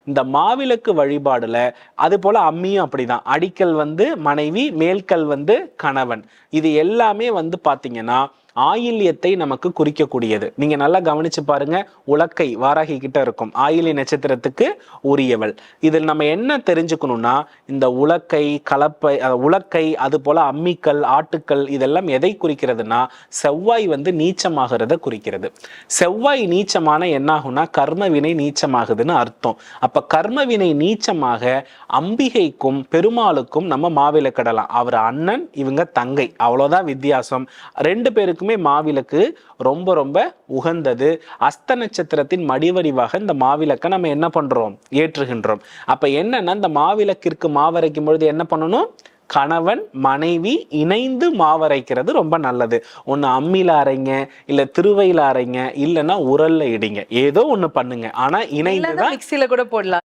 இந்த மாவிளக்கு வழிபாடுல அது போல அம்மியும் அப்படிதான். அடிக்கல் வந்து மனைவி, மேல்கல் வந்து கணவன். இது எல்லாமே வந்து பாத்தீங்கன்னா ஆயில்யத்தை நமக்கு குறிக்கக்கூடியது. நீங்க நல்லா கவனிச்சு பாருங்க. உலக்கை வாராகி கிட்ட இருக்கும், ஆயில்ய நட்சத்திரத்துக்கு உரியவள். இதில் நம்ம என்ன தெரிஞ்சுக்கணும்னா, இந்த உலக்கை, கலப்பை, உலக்கை, அது போல அம்மிக்கல், ஆட்டுக்கல், இதெல்லாம் எதை குறிக்கிறதுனா செவ்வாய் வந்து நீச்சமாகிறத குறிக்கிறது. செவ்வாய் நீச்சமான என்ன ஆகும்னா கர்ம வினை நீச்சமாகுதுன்னு அர்த்தம். அப்ப கர்ம வினை நீச்சமாக அம்பிகைக்கும் பெருமாளுக்கும் நம்ம மாவிளக்கிடலாம். அவர் அண்ணன், இவங்க தங்கை, அவ்வளவுதான் வித்தியாசம். ரெண்டு பேருக்கும் மாவிளக்கு ரொம்ப ரொம்ப உகந்தது. அஸ்த நட்சத்திரத்தின் மடிவடிவாக இந்த மாவிளக்கை நம்ம என்ன பண்றோம், ஏற்றுகின்றோம். அப்ப என்னன்னா, இந்த மாவிளக்கிற்கு மாவரைக்கும் பொழுது என்ன பண்ணணும், கணவன் மனைவி இணைந்து மாவரைக்கிறது ரொம்ப நல்லது. ஒன்னு அம்மியில அரைங்க, இல்ல திருவையில அரைங்க, இல்லைன்னா உரல்ல இடிங்க, ஏதோ ஒண்ணு பண்ணுங்க. ஆனா இணைந்துதான் மிக்ஸில கூட போடலாம்.